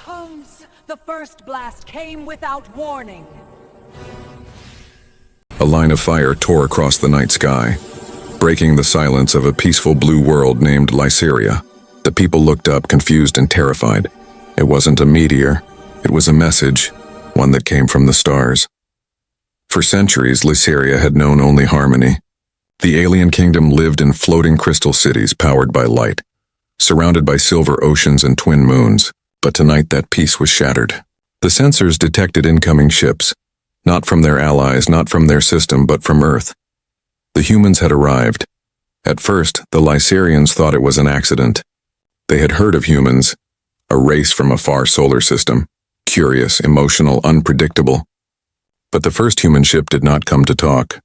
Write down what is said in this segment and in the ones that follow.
Holmes, the first blast came without warning. A line of fire tore across the night sky, breaking the silence of a peaceful blue world named Lyseria. The people looked up, confused and terrified. It wasn't a meteor, it was a message, one that came from the stars. For centuries, Lyseria had known only harmony. The alien kingdom lived in floating crystal cities powered by light, surrounded by silver oceans and twin moons. But tonight that peace was shattered. The sensors detected incoming ships, not from their allies, not from their system, but from Earth. The humans had arrived. At first, the Lyserians thought it was an accident. They had heard of humans, a race from a far solar system, curious, emotional, unpredictable. But the first human ship did not come to talk.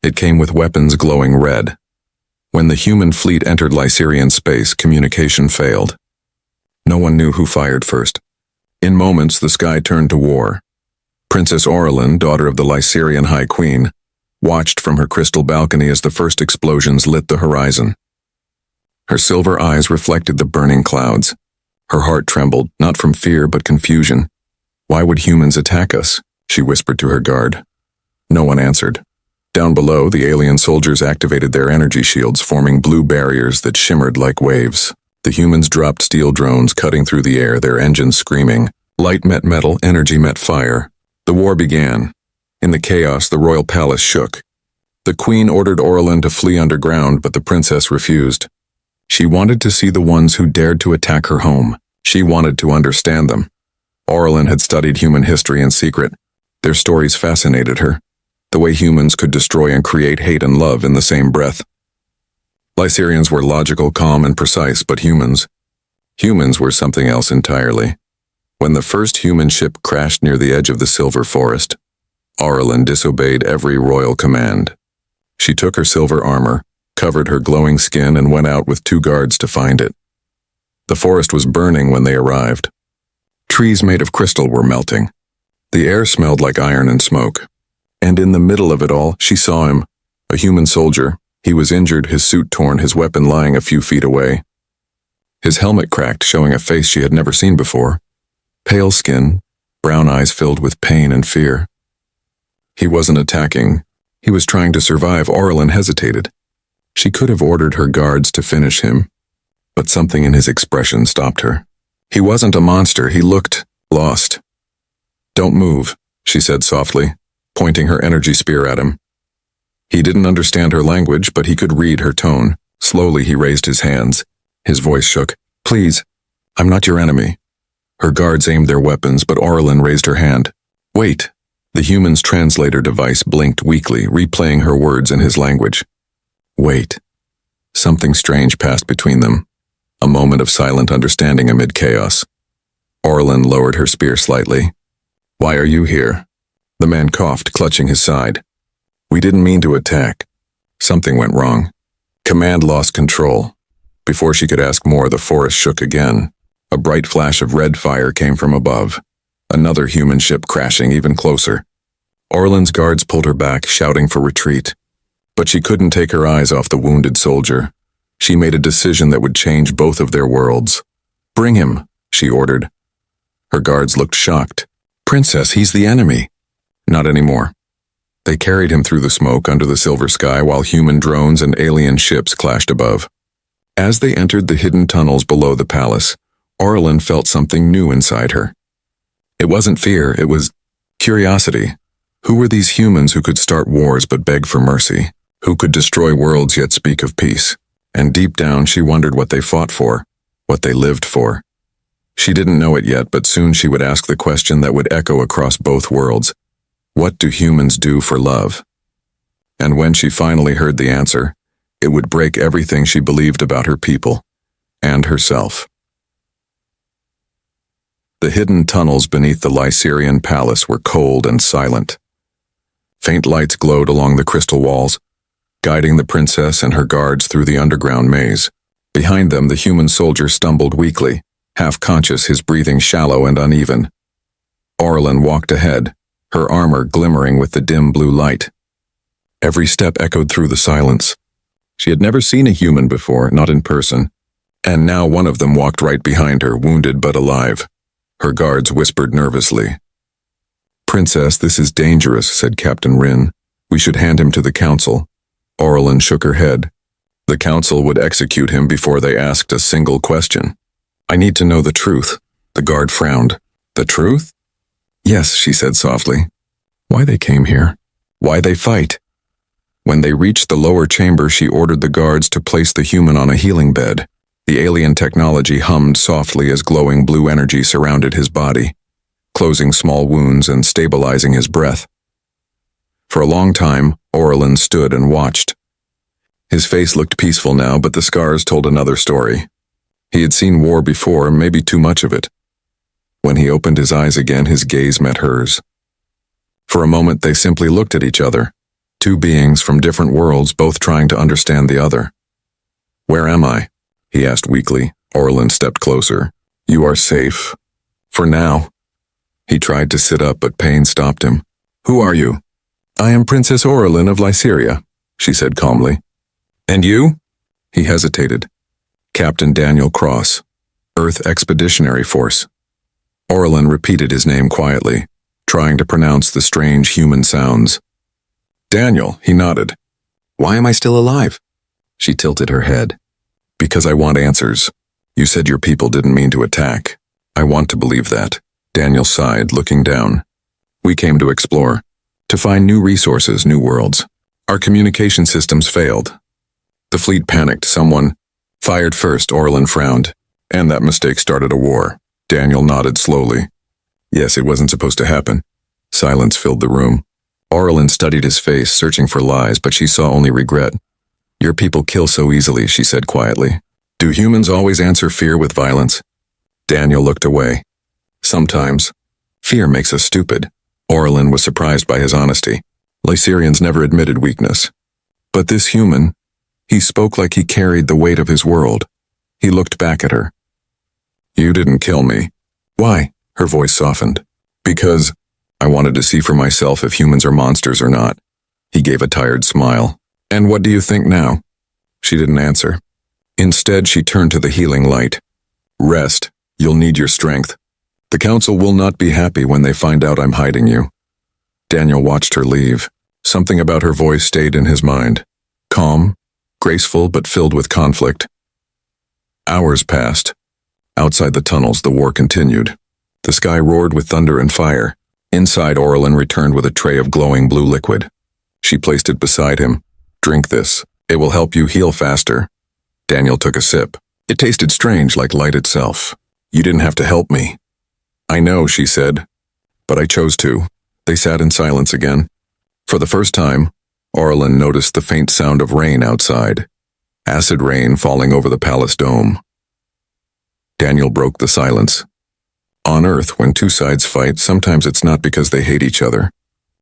It came with weapons glowing red. When the human fleet entered Lyserian space, communication failed. No one knew who fired first. In moments, the sky turned to war. Princess Auralyn, daughter of the Lyserian High Queen, watched from her crystal balcony as the first explosions lit the horizon. Her silver eyes reflected the burning clouds. Her heart trembled, not from fear but confusion. "Why would humans attack us?" she whispered to her guard. No one answered. Down below, the alien soldiers activated their energy shields, forming blue barriers that shimmered like waves. The humans dropped steel drones cutting through the air, their engines screaming. Light met metal, energy met fire. The war began. In the chaos, the royal palace shook. The queen ordered Auralyn to flee underground, but the princess refused. She wanted to see the ones who dared to attack her home. She wanted to understand them. Auralyn had studied human history in secret. Their stories fascinated her. The way humans could destroy and create hate and love in the same breath. Lyserians were logical, calm, and precise, but humans were something else entirely. When the first human ship crashed near the edge of the Silver Forest, Auralyn disobeyed every royal command. She took her silver armor, covered her glowing skin, and went out with 2 guards to find it. The forest was burning when they arrived. Trees made of crystal were melting. The air smelled like iron and smoke. And in the middle of it all, she saw him, a human soldier. He was injured, his suit torn, his weapon lying a few feet away. His helmet cracked, showing a face she had never seen before. Pale skin, brown eyes filled with pain and fear. He wasn't attacking. He was trying to survive. Auralyn hesitated. She could have ordered her guards to finish him, but something in his expression stopped her. He wasn't a monster. He looked lost. "Don't move," she said softly, pointing her energy spear at him. He didn't understand her language, but he could read her tone. Slowly he raised his hands. His voice shook. "Please, I'm not your enemy." Her guards aimed their weapons, but Auralyn raised her hand. "Wait." The human's translator device blinked weakly, replaying her words in his language. "Wait." Something strange passed between them. A moment of silent understanding amid chaos. Auralyn lowered her spear slightly. "Why are you here?" The man coughed, clutching his side. "We didn't mean to attack. Something went wrong." Command lost control. Before she could ask more, the forest shook again. A bright flash of red fire came from above. Another human ship crashing even closer. Auralyn's guards pulled her back, shouting for retreat. But she couldn't take her eyes off the wounded soldier. She made a decision that would change both of their worlds. "Bring him," she ordered. Her guards looked shocked. "Princess, he's the enemy." "Not anymore." They carried him through the smoke under the silver sky while human drones and alien ships clashed above. As they entered the hidden tunnels below the palace, Auralyn felt something new inside her. It wasn't fear, it was curiosity. Who were these humans who could start wars but beg for mercy? Who could destroy worlds yet speak of peace? And deep down she wondered what they fought for, what they lived for. She didn't know it yet, but soon she would ask the question that would echo across both worlds. What do humans do for love? And when she finally heard the answer, it would break everything she believed about her people and herself. The hidden tunnels beneath the Lyserian palace were cold and silent. Faint lights glowed along the crystal walls, guiding the princess and her guards through the underground maze. Behind them, the human soldier stumbled weakly, half-conscious, his breathing shallow and uneven. Auralyn walked ahead, her armor glimmering with the dim blue light. Every step echoed through the silence. She had never seen a human before, not in person, and now one of them walked right behind her, wounded but alive. Her guards whispered nervously. "Princess, this is dangerous," said Captain Rin. "We should hand him to the council." Auralyn shook her head. The council would execute him before they asked a single question. "I need to know the truth." The guard frowned. "The truth?" "Yes," she said softly. "Why they came here? Why they fight?" When they reached the lower chamber, she ordered the guards to place the human on a healing bed. The alien technology hummed softly as glowing blue energy surrounded his body, closing small wounds and stabilizing his breath. For a long time, Auralyn stood and watched. His face looked peaceful now, but the scars told another story. He had seen war before, maybe too much of it. When he opened his eyes again, his gaze met hers. For a moment, they simply looked at each other, two beings from different worlds, both trying to understand the other. "Where am I?" he asked weakly. Auralyn stepped closer. "You are safe. For now." He tried to sit up, but pain stopped him. "Who are you?" "I am Princess Auralyn of Lyseria," she said calmly. "And you?" He hesitated. "Captain Daniel Cross, Earth Expeditionary Force." Auralyn repeated his name quietly, trying to pronounce the strange human sounds. "Daniel," he nodded. "Why am I still alive?" She tilted her head. "Because I want answers. You said your people didn't mean to attack. I want to believe that." Daniel sighed, looking down. "We came to explore, to find new resources, new worlds. Our communication systems failed. The fleet panicked. Someone fired first." Auralyn frowned. "And that mistake started a war." Daniel nodded slowly. "Yes, it wasn't supposed to happen." Silence filled the room. Auralyn studied his face, searching for lies, but she saw only regret. "Your people kill so easily," she said quietly. "Do humans always answer fear with violence?" Daniel looked away. "Sometimes. Fear makes us stupid." Auralyn was surprised by his honesty. Lyserians never admitted weakness. But this human, he spoke like he carried the weight of his world. He looked back at her. "You didn't kill me." "Why?" Her voice softened. "Because I wanted to see for myself if humans are monsters or not." He gave a tired smile. "And what do you think now?" She didn't answer. Instead, she turned to the healing light. "Rest. You'll need your strength. The council will not be happy when they find out I'm hiding you." Daniel watched her leave. Something about her voice stayed in his mind. Calm, graceful, but filled with conflict. Hours passed. Outside the tunnels, the war continued. The sky roared with thunder and fire. Inside, Auralyn returned with a tray of glowing blue liquid. She placed it beside him. "Drink this. It will help you heal faster." Daniel took a sip. It tasted strange, like light itself. "You didn't have to help me." "I know," she said, "but I chose to." They sat in silence again. For the first time, Auralyn noticed the faint sound of rain outside. Acid rain falling over the palace dome. Daniel broke the silence. On Earth, when two sides fight, sometimes it's not because they hate each other.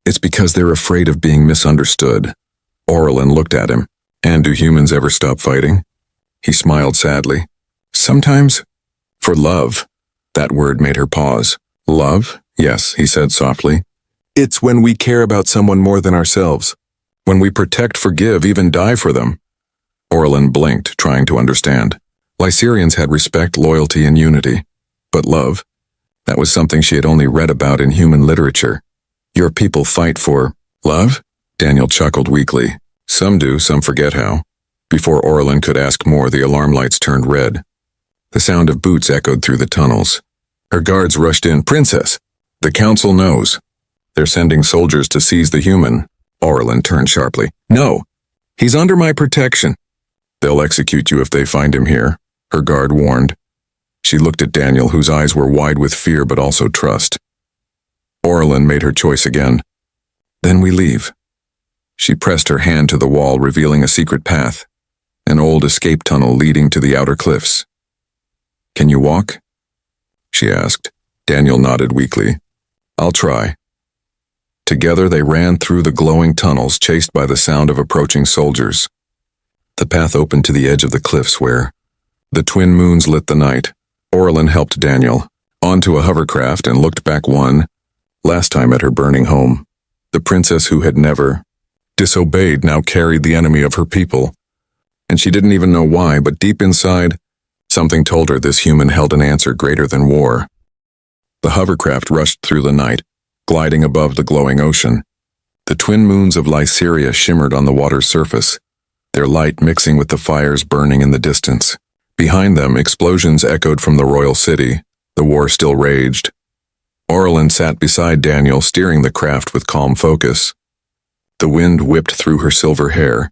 It's because they're afraid of being misunderstood. Auralyn looked at him. "And do humans ever stop fighting?" He smiled sadly. "Sometimes. For love." That word made her pause. "Love?" "Yes," he said softly. "It's when we care about someone more than ourselves. When we protect, forgive, even die for them." Auralyn blinked, trying to understand. Lyserians had respect, loyalty, and unity. But love? That was something she had only read about in human literature. "Your people fight for love?" Daniel chuckled weakly. "Some do, some forget how." Before Auralyn could ask more, the alarm lights turned red. The sound of boots echoed through the tunnels. Her guards rushed in. "Princess, the council knows. They're sending soldiers to seize the human." Auralyn turned sharply. "No, he's under my protection." "They'll execute you if they find him here," her guard warned. She looked at Daniel, whose eyes were wide with fear but also trust. Auralyn made her choice again. "Then we leave." She pressed her hand to the wall, revealing a secret path, an old escape tunnel leading to the outer cliffs. "Can you walk?" she asked. Daniel nodded weakly. "I'll try." Together they ran through the glowing tunnels, chased by the sound of approaching soldiers. The path opened to the edge of the cliffs where the twin moons lit the night. Auralyn helped Daniel onto a hovercraft and looked back one last time at her burning home. The princess who had never disobeyed now carried the enemy of her people. And she didn't even know why, but deep inside, something told her this human held an answer greater than war. The hovercraft rushed through the night, gliding above the glowing ocean. The twin moons of Lyseria shimmered on the water's surface, their light mixing with the fires burning in the distance. Behind them, explosions echoed from the royal city. The war still raged. Auralyn sat beside Daniel, steering the craft with calm focus. The wind whipped through her silver hair,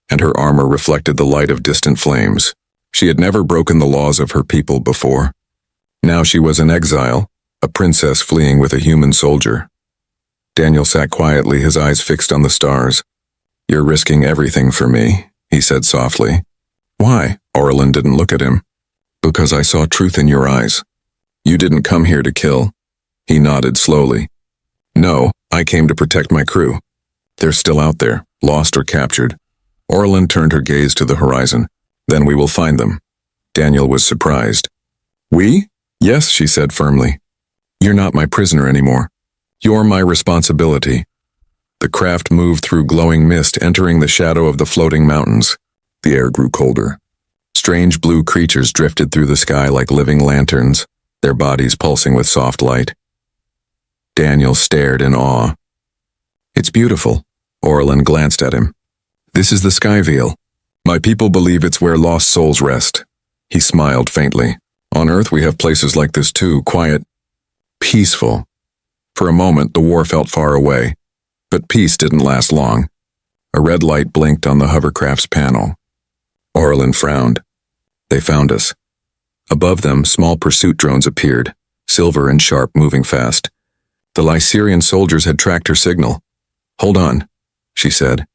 and her armor reflected the light of distant flames. She had never broken the laws of her people before. Now she was in exile, a princess fleeing with a human soldier. Daniel sat quietly, his eyes fixed on the stars. "You're risking everything for me," he said softly. "Why?" Auralyn didn't look at him. "Because I saw truth in your eyes. You didn't come here to kill." He nodded slowly. "No, I came to protect my crew. They're still out there, lost or captured." Auralyn turned her gaze to the horizon. "Then we will find them." Daniel was surprised. "We?" "Yes," she said firmly. "You're not my prisoner anymore. You're my responsibility." The craft moved through glowing mist, entering the shadow of the floating mountains. The air grew colder. Strange blue creatures drifted through the sky like living lanterns, their bodies pulsing with soft light. Daniel stared in awe. "It's beautiful." Auralyn glanced at him. "This is the Sky Veil. My people believe it's where lost souls rest." He smiled faintly. "On Earth we have places like this too, quiet, peaceful." For a moment the war felt far away, but peace didn't last long. A red light blinked on the hovercraft's panel. Auralyn frowned. "They found us." Above them, small pursuit drones appeared, silver and sharp, moving fast. The Lyserian soldiers had tracked her signal. "Hold on," she said.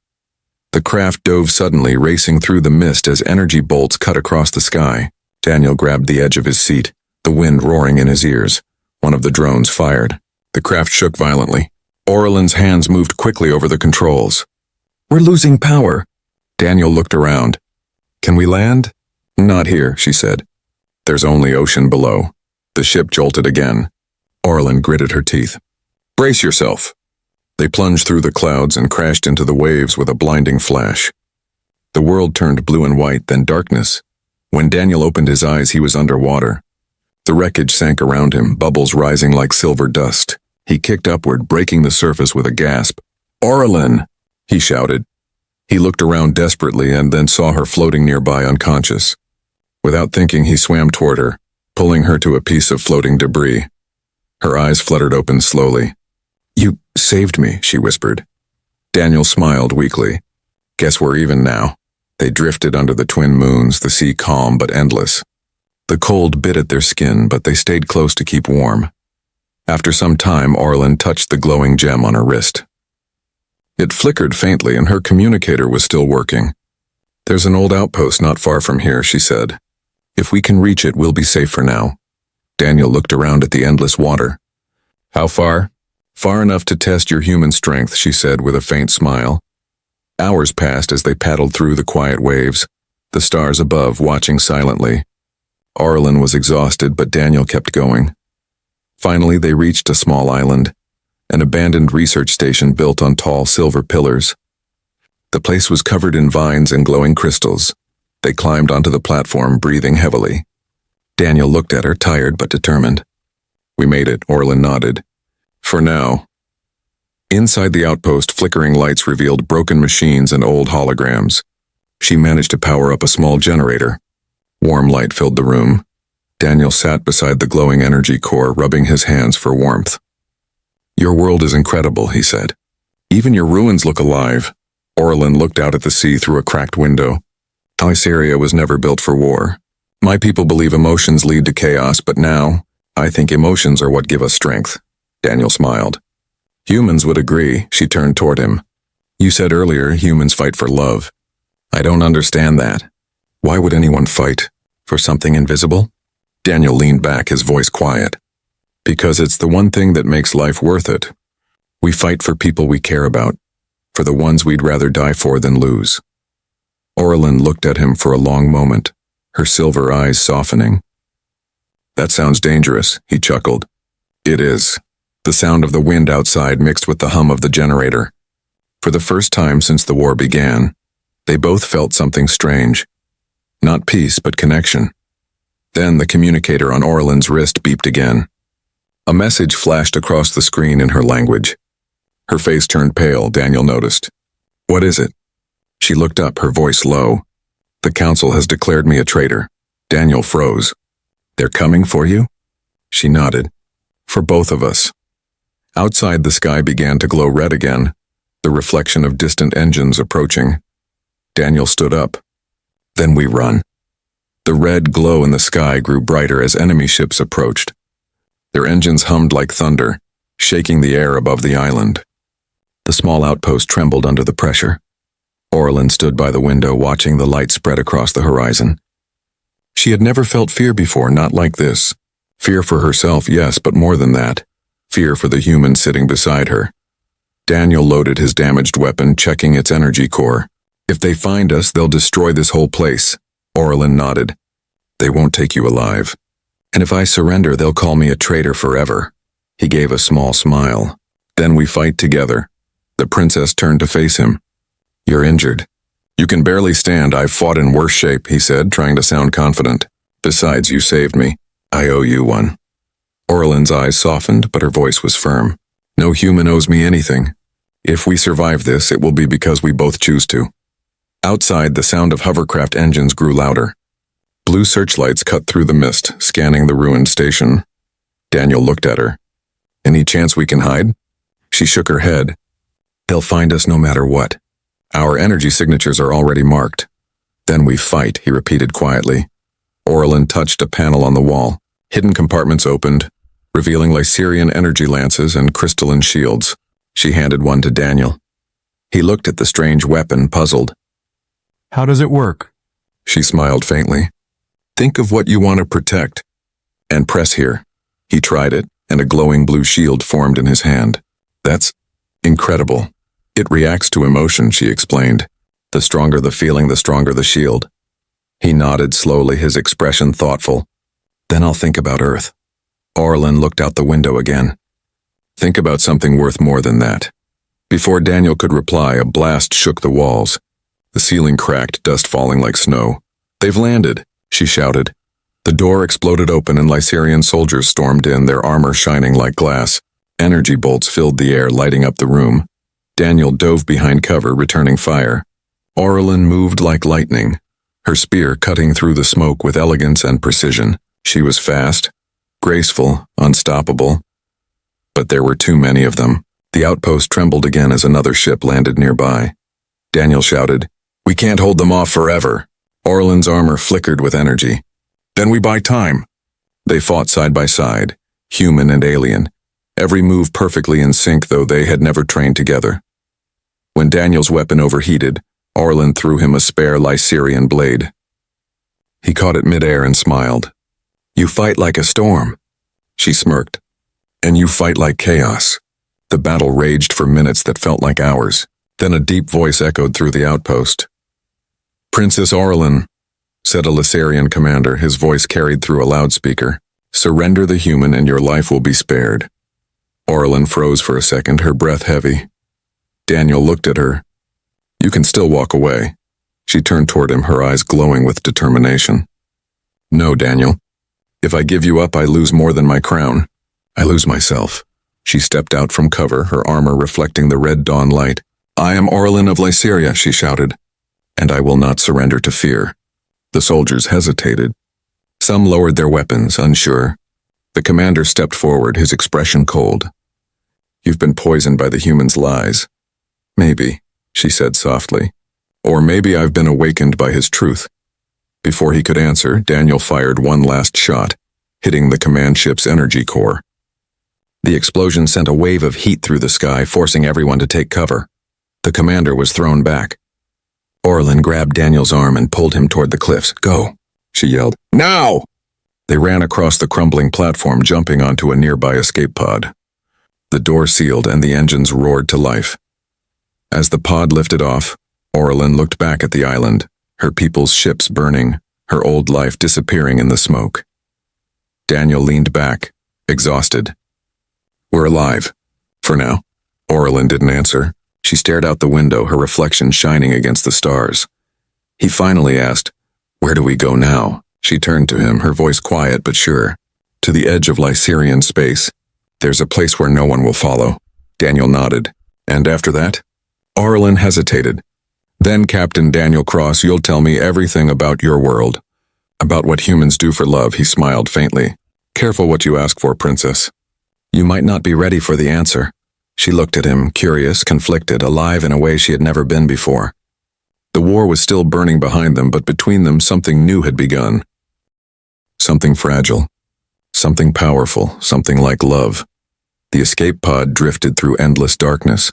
The craft dove suddenly, racing through the mist as energy bolts cut across the sky. Daniel grabbed the edge of his seat, the wind roaring in his ears. One of the drones fired. The craft shook violently. Auralyn's hands moved quickly over the controls. "We're losing power." Daniel looked around. "Can we land?" "Not here," she said. "There's only ocean below." The ship jolted again. Auralyn gritted her teeth. "Brace yourself." They plunged through the clouds and crashed into the waves with a blinding flash. The world turned blue and white, then darkness. When Daniel opened his eyes, he was underwater. The wreckage sank around him, bubbles rising like silver dust. He kicked upward, breaking the surface with a gasp. "Auralyn!" he shouted. He looked around desperately and then saw her floating nearby, unconscious. Without thinking, he swam toward her, pulling her to a piece of floating debris. Her eyes fluttered open slowly. "You saved me," she whispered. Daniel smiled weakly. "Guess we're even now." They drifted under the twin moons, the sea calm but endless. The cold bit at their skin, but they stayed close to keep warm. After some time, Auralyn touched the glowing gem on her wrist. It flickered faintly, and her communicator was still working. "There's an old outpost not far from here," she said. "If we can reach it, we'll be safe for now." Daniel looked around at the endless water. "How far?" "Far enough to test your human strength," she said with a faint smile. Hours passed as they paddled through the quiet waves, the stars above watching silently. Auralyn was exhausted, but Daniel kept going. Finally, they reached a small island, an abandoned research station built on tall silver pillars. The place was covered in vines and glowing crystals. They climbed onto the platform, breathing heavily. Daniel looked at her, tired but determined. "We made it," Auralyn nodded. "For now." Inside the outpost, flickering lights revealed broken machines and old holograms. She managed to power up a small generator. Warm light filled the room. Daniel sat beside the glowing energy core, rubbing his hands for warmth. "Your world is incredible," he said. "Even your ruins look alive." Auralyn looked out at the sea through a cracked window. "Lyseria was never built for war. My people believe emotions lead to chaos, but now, I think emotions are what give us strength." Daniel smiled. "Humans would agree." She turned toward him. "You said earlier humans fight for love. I don't understand that. Why would anyone fight? For something invisible?" Daniel leaned back, his voice quiet. "Because it's the one thing that makes life worth it. We fight for people we care about, for the ones we'd rather die for than lose." Auralyn looked at him for a long moment, her silver eyes softening. "That sounds dangerous," he chuckled. "It is." The sound of the wind outside mixed with the hum of the generator. For the first time since the war began, they both felt something strange. Not peace, but connection. Then the communicator on Auralyn's wrist beeped again. A message flashed across the screen in her language. Her face turned pale, Daniel noticed. What is it? She looked up, her voice low. The council has declared me a traitor. Daniel froze. They're coming for you? She nodded. For both of us. Outside, the sky began to glow red again, the reflection of distant engines approaching. Daniel stood up. Then we run. The red glow in the sky grew brighter as enemy ships approached. Their engines hummed like thunder, shaking the air above the island. The small outpost trembled under the pressure. Auralyn stood by the window, watching the light spread across the horizon. She had never felt fear before, not like this. Fear for herself, yes, but more than that. Fear for the human sitting beside her. Daniel loaded his damaged weapon, checking its energy core. If they find us, they'll destroy this whole place. Auralyn nodded. They won't take you alive. And if I surrender, they'll call me a traitor forever. He gave a small smile. Then we fight together. The princess turned to face him. You're injured. You can barely stand. I've fought in worse shape, he said, trying to sound confident. Besides, you saved me. I owe you one. Auralyn's eyes softened, but her voice was firm. No human owes me anything. If we survive this, it will be because we both choose to. Outside, the sound of hovercraft engines grew louder. Blue searchlights cut through the mist, scanning the ruined station. Daniel looked at her. Any chance we can hide? She shook her head. They'll find us no matter what. Our energy signatures are already marked. Then we fight, he repeated quietly. Auralyn touched a panel on the wall. Hidden compartments opened, revealing Lyserian energy lances and crystalline shields. She handed one to Daniel. He looked at the strange weapon, puzzled. How does it work? She smiled faintly. Think of what you want to protect. And press here. He tried it, and a glowing blue shield formed in his hand. That's incredible. It reacts to emotion, she explained. The stronger the feeling, the stronger the shield. He nodded slowly, his expression thoughtful. Then I'll think about Earth. Auralyn looked out the window again. Think about something worth more than that. Before Daniel could reply, a blast shook the walls. The ceiling cracked, dust falling like snow. They've landed, she shouted. The door exploded open and Lyserian soldiers stormed in, their armor shining like glass. Energy bolts filled the air, lighting up the room. Daniel dove behind cover, returning fire. Auralyn moved like lightning, her spear cutting through the smoke with elegance and precision. She was fast, graceful, unstoppable. But there were too many of them. The outpost trembled again as another ship landed nearby. Daniel shouted, We can't hold them off forever. Auralyn's armor flickered with energy. Then we buy time. They fought side by side, human and alien, every move perfectly in sync, though they had never trained together. When Daniel's weapon overheated, Auralyn threw him a spare Lyserian blade. He caught it midair and smiled. You fight like a storm. She smirked. And you fight like chaos. The battle raged for minutes that felt like hours. Then a deep voice echoed through the outpost. Princess Auralyn, said a Lyserian commander, his voice carried through a loudspeaker. Surrender the human and your life will be spared. Auralyn froze for a second, her breath heavy. Daniel looked at her. You can still walk away. She turned toward him, her eyes glowing with determination. No, Daniel. If I give you up, I lose more than my crown. I lose myself. She stepped out from cover, her armor reflecting the red dawn light. I am Auralyn of Lyseria, she shouted. And I will not surrender to fear. The soldiers hesitated. Some lowered their weapons, unsure. The commander stepped forward, his expression cold. You've been poisoned by the human's lies. Maybe, she said softly. Or maybe I've been awakened by his truth. Before he could answer, Daniel fired one last shot, hitting the command ship's energy core. The explosion sent a wave of heat through the sky, forcing everyone to take cover. The commander was thrown back. Auralyn grabbed Daniel's arm and pulled him toward the cliffs. Go, she yelled. Now! They ran across the crumbling platform, jumping onto a nearby escape pod. The door sealed and the engines roared to life. As the pod lifted off, Auralyn looked back at the island, her people's ships burning, her old life disappearing in the smoke. Daniel leaned back, exhausted. We're alive. For now. Auralyn didn't answer. She stared out the window, her reflection shining against the stars. He finally asked, Where do we go now? She turned to him, her voice quiet but sure. To the edge of Lyserian space, There's a place where no one will follow. Daniel nodded. And after that? Auralyn hesitated. Then, Captain Daniel Cross, you'll tell me everything about your world. About what humans do for love, he smiled faintly. Careful what you ask for, Princess. You might not be ready for the answer. She looked at him, curious, conflicted, alive in a way she had never been before. The war was still burning behind them, but between them something new had begun. Something fragile. Something powerful, something like love. The escape pod drifted through endless darkness.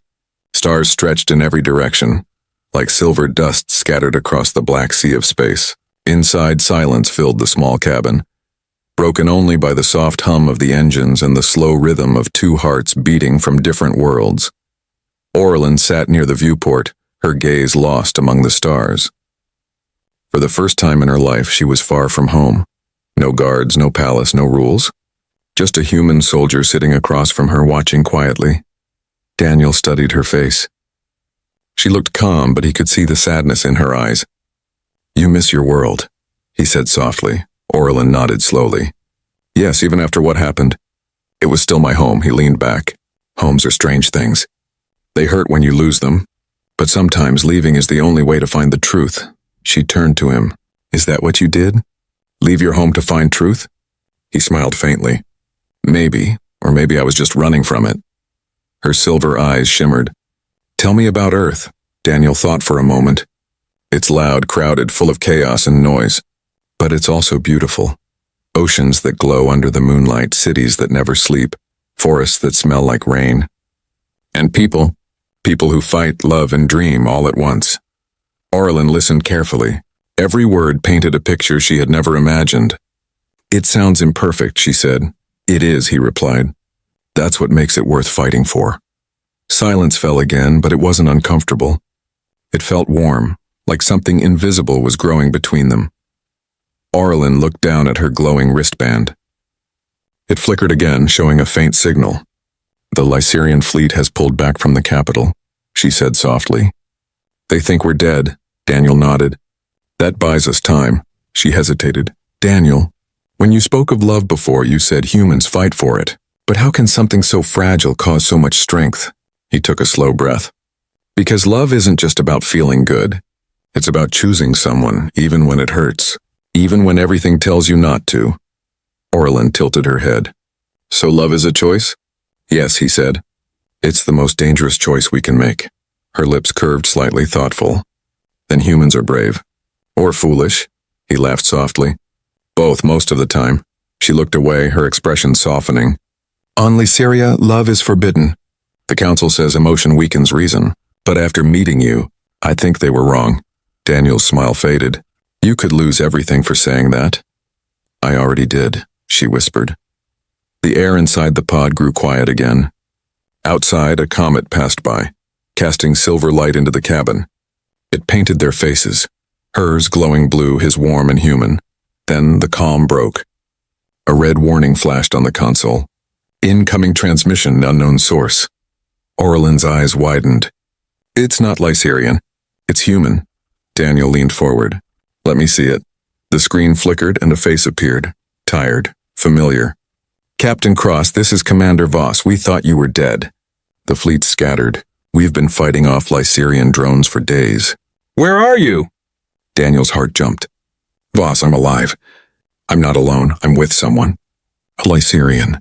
Stars stretched in every direction, like silver dust scattered across the black sea of space. Inside, silence filled the small cabin, broken only by the soft hum of the engines and the slow rhythm of two hearts beating from different worlds. Auralyn sat near the viewport, her gaze lost among the stars. For the first time in her life, she was far from home. No guards, no palace, no rules. Just a human soldier sitting across from her watching quietly. Daniel studied her face. She looked calm, but he could see the sadness in her eyes. You miss your world, he said softly. Auralyn nodded slowly. Yes, even after what happened. It was still my home, he leaned back. Homes are strange things. They hurt when you lose them. But sometimes leaving is the only way to find the truth. She turned to him. Is that what you did? Leave your home to find truth? He smiled faintly. Maybe, or maybe I was just running from it. Her silver eyes shimmered. Tell me about Earth. Daniel thought for a moment. It's loud, crowded, full of chaos and noise. But it's also beautiful. Oceans that glow under the moonlight, cities that never sleep, forests that smell like rain. And people who fight, love, and dream all at once. Auralyn listened carefully. Every word painted a picture she had never imagined. It sounds imperfect, she said. It is, he replied. That's what makes it worth fighting for. Silence fell again, but it wasn't uncomfortable. It felt warm, like something invisible was growing between them. Auralyn looked down at her glowing wristband. It flickered again, showing a faint signal. The Lyserian fleet has pulled back from the capital, she said softly. They think we're dead, Daniel nodded. That buys us time, she hesitated. Daniel, when you spoke of love before, you said humans fight for it. But how can something so fragile cause so much strength? He took a slow breath. Because love isn't just about feeling good. It's about choosing someone, even when it hurts. Even when everything tells you not to. Auralyn tilted her head. So love is a choice? Yes, he said. It's the most dangerous choice we can make. Her lips curved slightly, thoughtful. Then humans are brave. Or foolish. He laughed softly. Both, most of the time. She looked away, her expression softening. On Lyseria, love is forbidden. The council says emotion weakens reason. But after meeting you, I think they were wrong. Daniel's smile faded. You could lose everything for saying that. I already did, she whispered. The air inside the pod grew quiet again. Outside, a comet passed by, casting silver light into the cabin. It painted their faces, hers glowing blue, his warm and human. Then the calm broke. A red warning flashed on the console. Incoming transmission, unknown source. Auralyn's eyes widened. It's not Lyserian. It's human. Daniel leaned forward. Let me see it. The screen flickered and a face appeared. Tired. Familiar. Captain Cross, this is Commander Voss. We thought you were dead. The fleet scattered. We've been fighting off Lyserian drones for days. Where are you? Daniel's heart jumped. Voss, I'm alive. I'm not alone. I'm with someone. A Lyserian.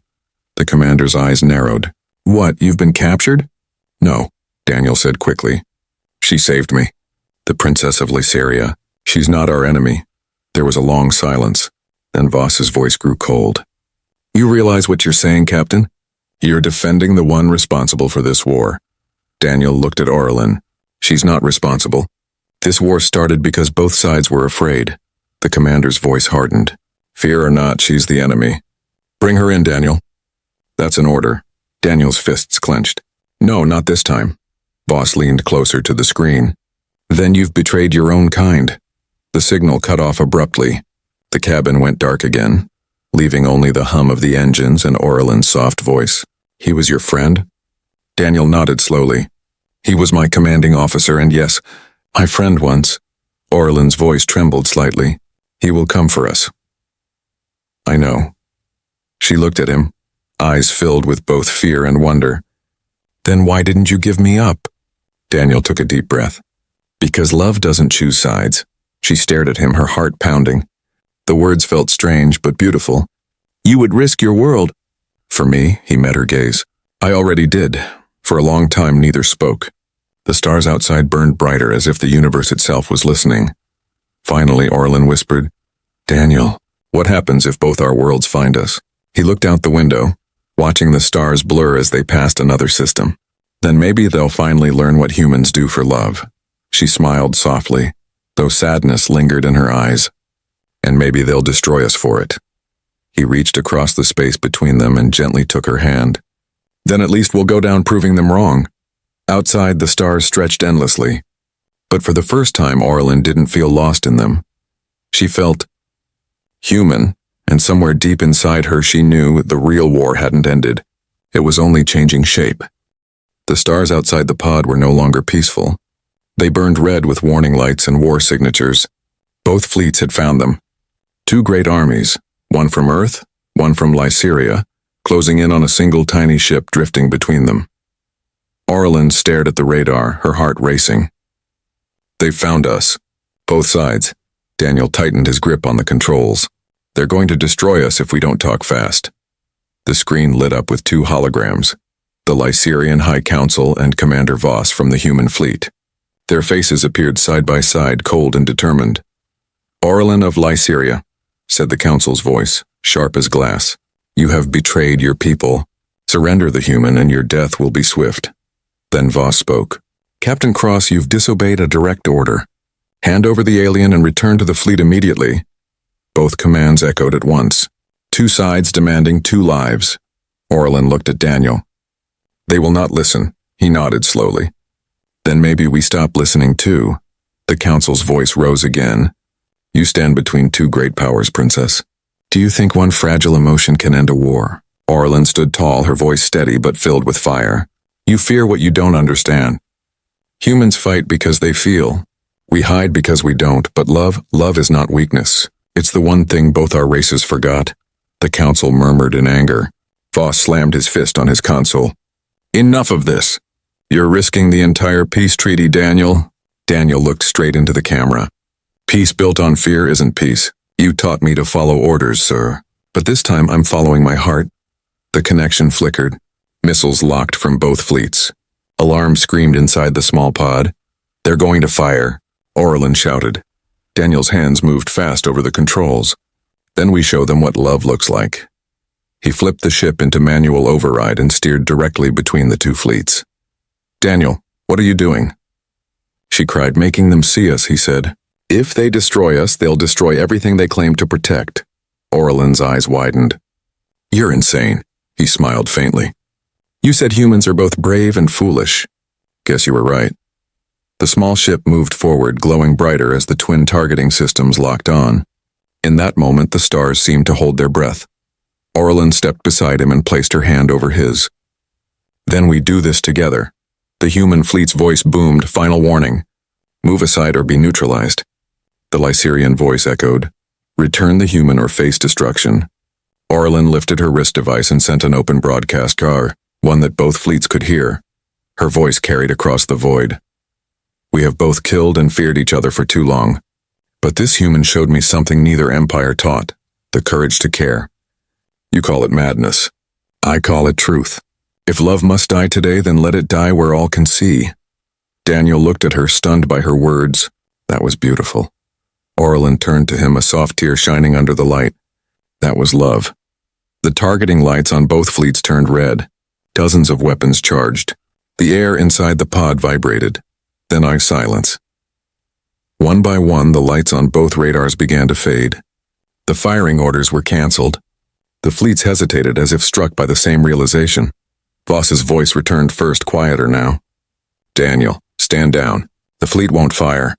The commander's eyes narrowed. What, you've been captured? No, Daniel said quickly. She saved me. The Princess of Lyseria. She's not our enemy. There was a long silence. Then Voss's voice grew cold. You realize what you're saying, Captain? You're defending the one responsible for this war. Daniel looked at Auralyn. She's not responsible. This war started because both sides were afraid. The commander's voice hardened. Fear or not, she's the enemy. Bring her in, Daniel. That's an order. Daniel's fists clenched. No, not this time. Voss leaned closer to the screen. Then you've betrayed your own kind. The signal cut off abruptly. The cabin went dark again, leaving only the hum of the engines and Auralyn's soft voice. He was your friend? Daniel nodded slowly. He was my commanding officer, and yes, my friend once. Auralyn's voice trembled slightly. He will come for us. I know. She looked at him. eyes filled with both fear and wonder. "Then why didn't you give me up?" Daniel took a deep breath. "Because love doesn't choose sides." She stared at him, her heart pounding. The words felt strange but beautiful. "You would risk your world." "For me," he met her gaze. "I already did." For a long time neither spoke. The stars outside burned brighter as if the universe itself was listening. Finally, Auralyn whispered, "Daniel, what happens if both our worlds find us?" He looked out the window, watching the stars blur as they passed another system. "Then maybe they'll finally learn what humans do for love." She smiled softly, though sadness lingered in her eyes. "And maybe they'll destroy us for it." He reached across the space between them and gently took her hand. "Then at least we'll go down proving them wrong." Outside, the stars stretched endlessly. But for the first time, Auralyn didn't feel lost in them. She felt human, and somewhere deep inside her she knew the real war hadn't ended. It was only changing shape. The stars outside the pod were no longer peaceful. They burned red with warning lights and war signatures. Both fleets had found them. Two great armies, one from Earth, one from Lyseria, closing in on a single tiny ship drifting between them. Auralyn stared at the radar, her heart racing. "They've found us. Both sides." Daniel tightened his grip on the controls. "They're going to destroy us if we don't talk fast." The screen lit up with two holograms, the Lyserian High Council and Commander Voss from the human fleet. Their faces appeared side by side, cold and determined. "Auralyn of Lyseria," said the Council's voice, sharp as glass. "You have betrayed your people. Surrender the human and your death will be swift." Then Voss spoke. "Captain Cross, you've disobeyed a direct order. Hand over the alien and return to the fleet immediately." Both commands echoed at once. Two sides demanding 2 lives. Auralyn looked at Daniel. "They will not listen," he nodded slowly. "Then maybe we stop listening too." The Council's voice rose again. "You stand between two great powers, Princess. Do you think one fragile emotion can end a war?" Auralyn stood tall, her voice steady but filled with fire. "You fear what you don't understand. Humans fight because they feel. We hide because we don't, but love is not weakness. It's the one thing both our races forgot." The Council murmured in anger. Voss slammed his fist on his console. "Enough of this. You're risking the entire peace treaty, Daniel." Daniel looked straight into the camera. "Peace built on fear isn't peace. You taught me to follow orders, sir. But this time I'm following my heart." The connection flickered. Missiles locked from both fleets. Alarm screamed inside the small pod. "They're going to fire," Auralyn shouted. Daniel's hands moved fast over the controls. "Then we show them what love looks like." He flipped the ship into manual override and steered directly between the two fleets. "Daniel, what are you doing?" She cried. "Making them see us," he said. "If they destroy us, they'll destroy everything they claim to protect." Auralyn's eyes widened. "You're insane," he smiled faintly. "You said humans are both brave and foolish." "Guess you were right." The small ship moved forward, glowing brighter as the twin targeting systems locked on. In that moment, the stars seemed to hold their breath. Auralyn stepped beside him and placed her hand over his. "Then we do this together." The human fleet's voice boomed, "Final warning. Move aside or be neutralized." The Lyserian voice echoed, "Return the human or face destruction." Auralyn lifted her wrist device and sent an open broadcast car, one that both fleets could hear. Her voice carried across the void. "We have both killed and feared each other for too long. But this human showed me something neither empire taught, the courage to care. You call it madness. I call it truth. If love must die today, then let it die where all can see." Daniel looked at her, stunned by her words. That was beautiful. Auralyn turned to him, a soft tear shining under the light. That was love. The targeting lights on both fleets turned red. Dozens of weapons charged. The air inside the pod vibrated. Then silence. One by one, the lights on both radars began to fade. The firing orders were canceled. The fleets hesitated as if struck by the same realization. Voss's voice returned first, quieter now. "Daniel, stand down. The fleet won't fire."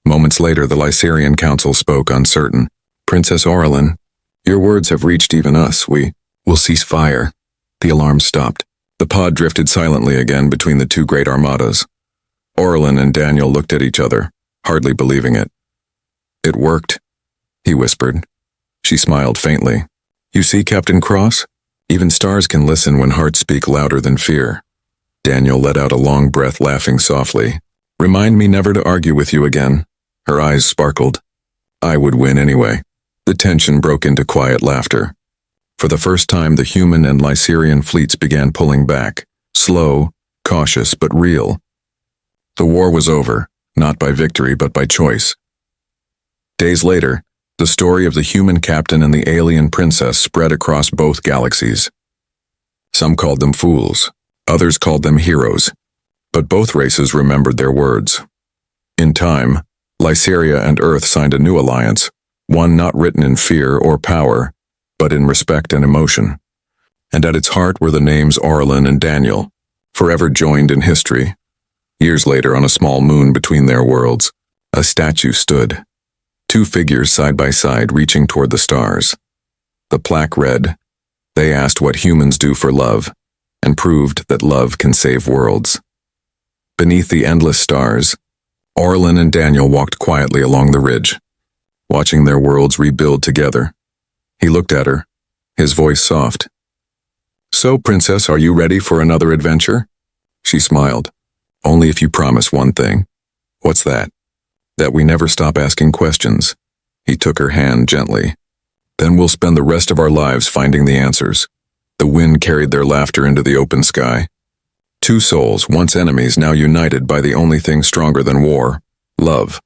Moments later, the Lyserian Council spoke, uncertain. "Princess Auralyn, your words have reached even us. We will cease fire." The alarm stopped. The pod drifted silently again between the two great armadas. Auralyn and Daniel looked at each other, hardly believing it. "It worked," he whispered. She smiled faintly. "You see, Captain Cross? Even stars can listen when hearts speak louder than fear. Daniel let out a long breath, laughing softly. Remind me never to argue with you again. Her eyes sparkled. I would win anyway. The tension broke into quiet laughter. For the first time, the human and Lyserian fleets began pulling back. Slow, cautious, but real. The war was over, not by victory but by choice. Days later, the story of the human captain and the alien princess spread across both galaxies. Some called them fools, others called them heroes, but both races remembered their words. In time, Lyseria and Earth signed a new alliance, one not written in fear or power, but in respect and emotion. And at its heart were the names Auralyn and Daniel, forever joined in history. Years later, on a small moon between their worlds, a statue stood. Two figures side by side reaching toward the stars. The plaque read, "They asked what humans do for love, and proved that love can save worlds." Beneath the endless stars, Auralyn and Daniel walked quietly along the ridge, watching their worlds rebuild together. He looked at her, his voice soft. "So, princess, are you ready for another adventure?" She smiled. "Only if you promise one thing." "What's that?" "That we never stop asking questions." He took her hand gently. "Then we'll spend the rest of our lives finding the answers." The wind carried their laughter into the open sky. Two souls, once enemies, now united by the only thing stronger than war, love.